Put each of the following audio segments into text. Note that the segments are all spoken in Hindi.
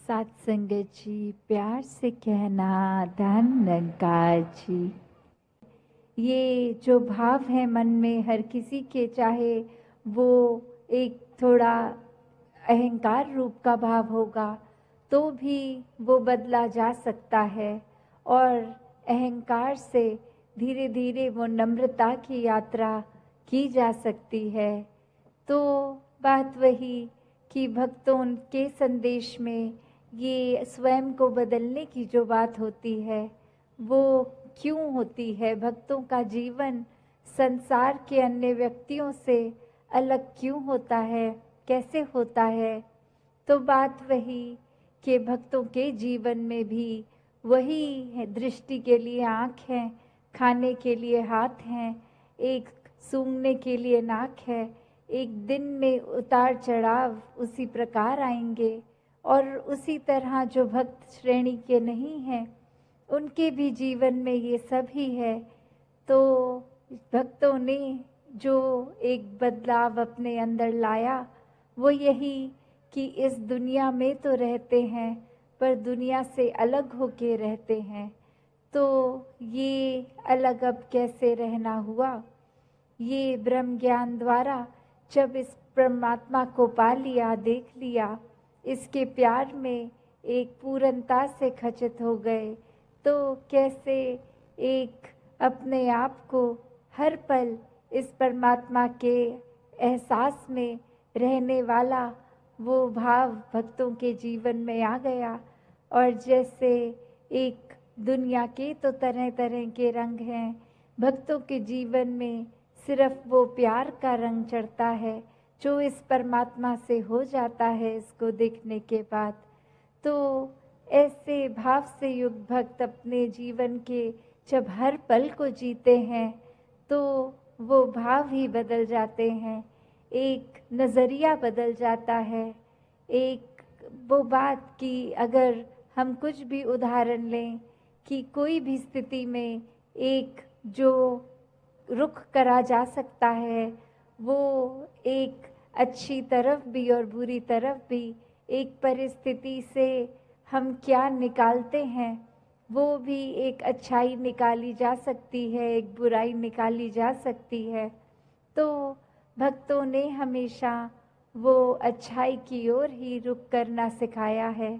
सात संगत जी, प्यार से कहना धन निरंकार जी। ये जो भाव है मन में हर किसी के, चाहे वो एक थोड़ा अहंकार रूप का भाव होगा तो भी वो बदला जा सकता है, और अहंकार से धीरे धीरे वो नम्रता की यात्रा की जा सकती है। तो बात वही कि भक्तों के संदेश में ये स्वयं को बदलने की जो बात होती है वो क्यों होती है, भक्तों का जीवन संसार के अन्य व्यक्तियों से अलग क्यों होता है, कैसे होता है। तो बात वही कि भक्तों के जीवन में भी वही है, दृष्टि के लिए आँख है, खाने के लिए हाथ हैं, एक सूंघने के लिए नाक है। एक दिन में उतार चढ़ाव उसी प्रकार आएंगे, और उसी तरह जो भक्त श्रेणी के नहीं हैं उनके भी जीवन में ये सब ही है। तो भक्तों ने जो एक बदलाव अपने अंदर लाया वो यही कि इस दुनिया में तो रहते हैं पर दुनिया से अलग होके रहते हैं। तो ये अलग अब कैसे रहना हुआ, ये ब्रह्म ज्ञान द्वारा जब इस परमात्मा को पा लिया, देख लिया, इसके प्यार में एक पूर्णता से खचित हो गए, तो कैसे एक अपने आप को हर पल इस परमात्मा के एहसास में रहने वाला वो भाव भक्तों के जीवन में आ गया। और जैसे एक दुनिया के तो तरह तरह के रंग हैं, भक्तों के जीवन में सिर्फ वो प्यार का रंग चढ़ता है जो इस परमात्मा से हो जाता है इसको देखने के बाद। तो ऐसे भाव से युक्त भक्त अपने जीवन के जब हर पल को जीते हैं तो वो भाव ही बदल जाते हैं, एक नज़रिया बदल जाता है। एक वो बात कि अगर हम कुछ भी उदाहरण लें कि कोई भी स्थिति में एक जो रुख करा जा सकता है वो एक अच्छी तरफ भी और बुरी तरफ भी, एक परिस्थिति से हम क्या निकालते हैं वो भी एक अच्छाई निकाली जा सकती है, एक बुराई निकाली जा सकती है। तो भक्तों ने हमेशा वो अच्छाई की ओर ही रुख करना सिखाया है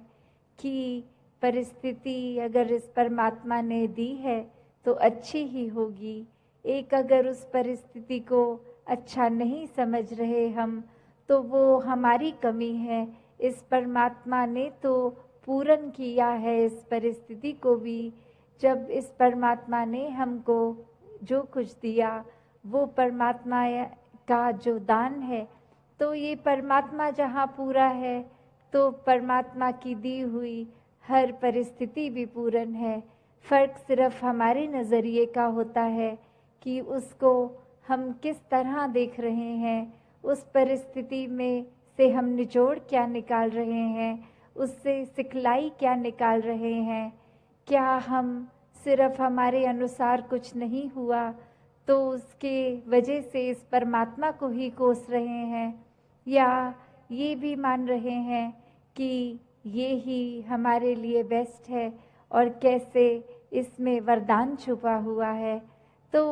कि परिस्थिति अगर इस परमात्मा ने दी है तो अच्छी ही होगी। एक अगर उस परिस्थिति को अच्छा नहीं समझ रहे हम तो वो हमारी कमी है, इस परमात्मा ने तो पूर्ण किया है इस परिस्थिति को भी। जब इस परमात्मा ने हमको जो कुछ दिया वो परमात्मा का जो दान है, तो ये परमात्मा जहाँ पूरा है तो परमात्मा की दी हुई हर परिस्थिति भी पूर्ण है। फर्क सिर्फ हमारे नज़रिए का होता है कि उसको हम किस तरह देख रहे हैं, उस परिस्थिति में से हम निचोड़ क्या निकाल रहे हैं, उससे सिखलाई क्या निकाल रहे हैं। क्या हम सिर्फ हमारे अनुसार कुछ नहीं हुआ तो उसके वजह से इस परमात्मा को ही कोस रहे हैं, या ये भी मान रहे हैं कि ये ही हमारे लिए बेस्ट है और कैसे इसमें वरदान छुपा हुआ है। तो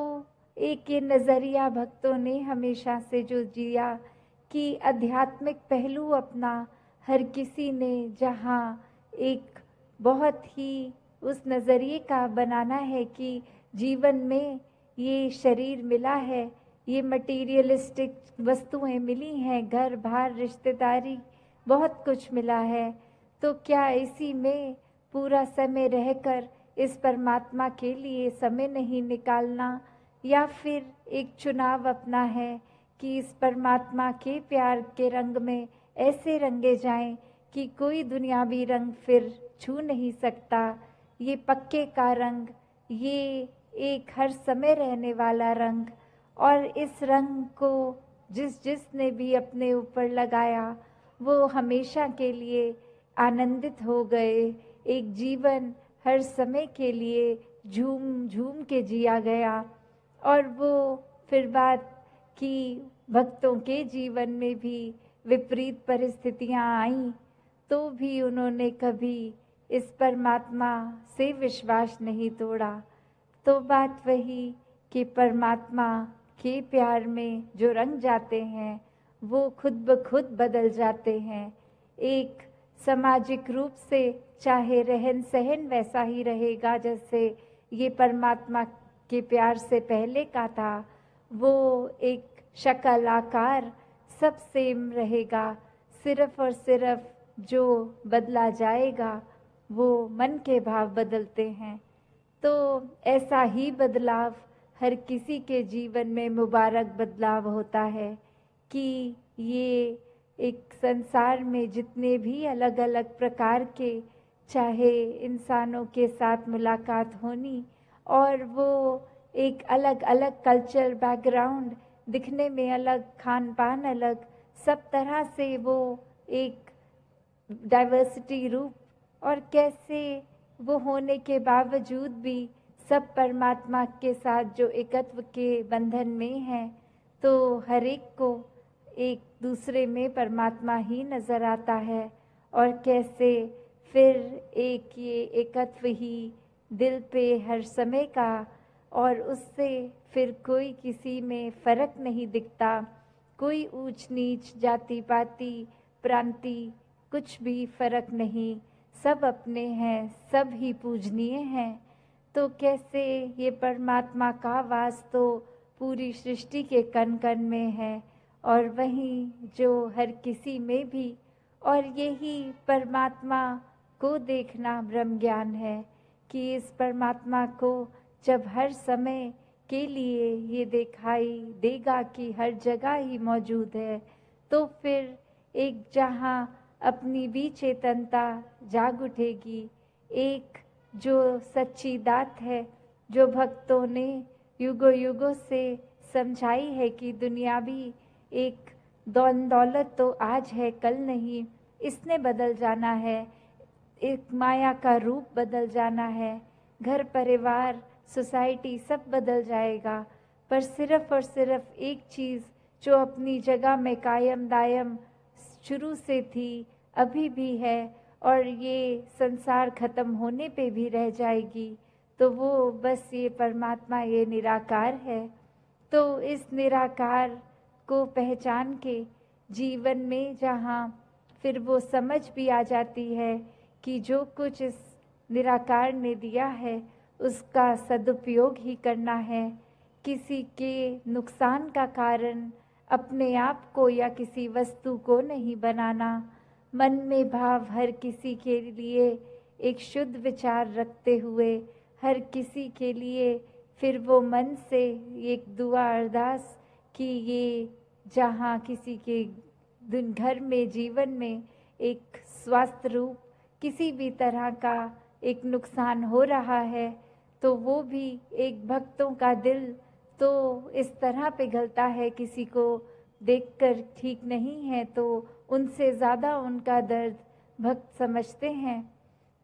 एक ये नज़रिया भक्तों ने हमेशा से जो जिया कि आध्यात्मिक पहलू अपना हर किसी ने जहाँ एक बहुत ही उस नज़रिए का बनाना है कि जीवन में ये शरीर मिला है, ये मटीरियलिस्टिक वस्तुएं मिली हैं, घर बार रिश्तेदारी बहुत कुछ मिला है, तो क्या इसी में पूरा समय रहकर इस परमात्मा के लिए समय नहीं निकालना, या फिर एक चुनाव अपना है कि इस परमात्मा के प्यार के रंग में ऐसे रंगे जाएं कि कोई दुनियावी रंग फिर छू नहीं सकता। ये पक्के का रंग, ये एक हर समय रहने वाला रंग, और इस रंग को जिसने भी अपने ऊपर लगाया वो हमेशा के लिए आनंदित हो गए। एक जीवन हर समय के लिए झूम झूम के जिया गया। और वो फिर बात कि भक्तों के जीवन में भी विपरीत परिस्थितियां आईं तो भी उन्होंने कभी इस परमात्मा से विश्वास नहीं तोड़ा। तो बात वही कि परमात्मा के प्यार में जो रंग जाते हैं वो खुद ब खुद बदल जाते हैं। एक सामाजिक रूप से चाहे रहन सहन वैसा ही रहेगा जैसे ये परमात्मा के प्यार से पहले का था, वो एक शक्ल आकार सब सेम रहेगा। सिर्फ और सिर्फ जो बदला जाएगा वो मन के भाव बदलते हैं। तो ऐसा ही बदलाव हर किसी के जीवन में मुबारक बदलाव होता है कि ये एक संसार में जितने भी अलग अलग प्रकार के चाहे इंसानों के साथ मुलाकात होनी और वो एक अलग अलग कल्चर बैकग्राउंड, दिखने में अलग, खान पान अलग, सब तरह से वो एक डाइवर्सिटी रूप, और कैसे वो होने के बावजूद भी सब परमात्मा के साथ जो एकत्व के बंधन में हैं, तो हर एक को एक दूसरे में परमात्मा ही नज़र आता है। और कैसे फिर एक ये एकत्व ही दिल पे हर समय का, और उससे फिर कोई किसी में फर्क नहीं दिखता, कोई ऊंच नीच जाति पाति प्रांति कुछ भी फर्क नहीं, सब अपने हैं, सब ही पूजनीय हैं। तो कैसे ये परमात्मा का वास तो पूरी सृष्टि के कण कण में है और वहीं जो हर किसी में भी, और यही परमात्मा को देखना ब्रह्म ज्ञान है कि इस परमात्मा को जब हर समय के लिए ये दिखाई देगा कि हर जगह ही मौजूद है, तो फिर एक जहाँ अपनी भी चेतनता जाग उठेगी। एक जो सच्ची दात है, जो भक्तों ने युगों युगों से समझाई है कि दुनियावी एक दौन दौलत तो आज है कल नहीं, इसने बदल जाना है, एक माया का रूप बदल जाना है, घर परिवार सोसाइटी सब बदल जाएगा, पर सिर्फ और सिर्फ एक चीज़ जो अपनी जगह में कायम दायम शुरू से थी, अभी भी है और ये संसार खत्म होने पे भी रह जाएगी, तो वो बस ये परमात्मा, ये निराकार है। तो इस निराकार को पहचान के जीवन में जहाँ फिर वो समझ भी आ जाती है कि जो कुछ इस निराकार ने दिया है उसका सदुपयोग ही करना है, किसी के नुकसान का कारण अपने आप को या किसी वस्तु को नहीं बनाना, मन में भाव हर किसी के लिए एक शुद्ध विचार रखते हुए हर किसी के लिए फिर वो मन से एक दुआ अरदास कि ये जहाँ किसी के दिन घर में जीवन में एक स्वास्थ्य रूप किसी भी तरह का एक नुकसान हो रहा है, तो वो भी एक भक्तों का दिल तो इस तरह पिघलता है, किसी को देखकर ठीक नहीं है तो उनसे ज़्यादा उनका दर्द भक्त समझते हैं।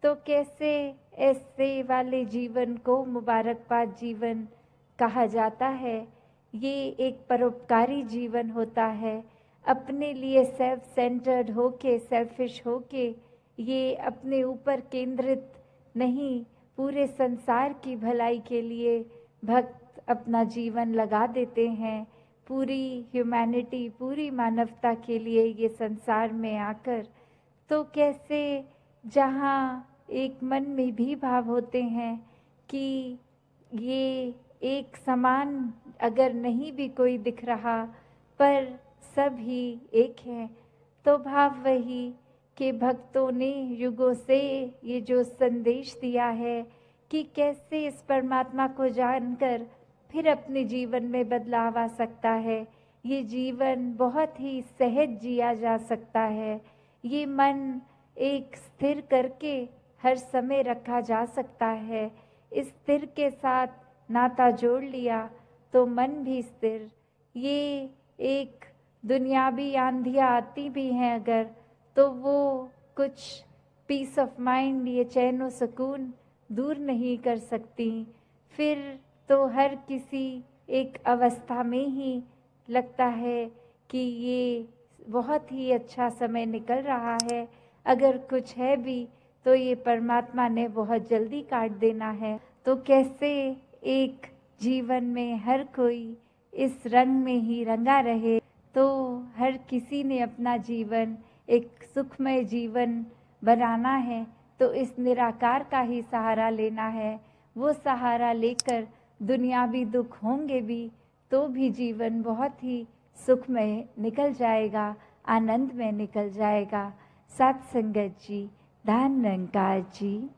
तो कैसे ऐसे वाले जीवन को मुबारकबाद जीवन कहा जाता है। ये एक परोपकारी जीवन होता है, अपने लिए सेल्फ सेंटर्ड होके, सेल्फिश होके, ये अपने ऊपर केंद्रित नहीं, पूरे संसार की भलाई के लिए भक्त अपना जीवन लगा देते हैं, पूरी ह्यूमैनिटी, पूरी मानवता के लिए ये संसार में आकर। तो कैसे जहाँ एक मन में भी भाव होते हैं कि ये एक समान अगर नहीं भी कोई दिख रहा, पर सब ही एक हैं, तो भाव वही कि भक्तों ने युगों से ये जो संदेश दिया है कि कैसे इस परमात्मा को जानकर फिर अपने जीवन में बदलाव आ सकता है, ये जीवन बहुत ही सहज जिया जा सकता है, ये मन एक स्थिर करके हर समय रखा जा सकता है। इस स्थिर के साथ नाता जोड़ लिया तो मन भी स्थिर। ये एक दुनियावी आंधियाँ आती भी हैं अगर, तो वो कुछ पीस ऑफ माइंड, ये चैन और सुकून दूर नहीं कर सकती। फिर तो हर किसी एक अवस्था में ही लगता है कि ये बहुत ही अच्छा समय निकल रहा है, अगर कुछ है भी तो ये परमात्मा ने बहुत जल्दी काट देना है। तो कैसे एक जीवन में हर कोई इस रंग में ही रंगा रहे। तो हर किसी ने अपना जीवन एक सुखमय जीवन बनाना है, तो इस निराकार का ही सहारा लेना है। वो सहारा लेकर दुनियावी दुख होंगे भी तो भी जीवन बहुत ही सुखमय निकल जाएगा, आनंद में निकल जाएगा। सत्संगत जी, धन निरंकार जी।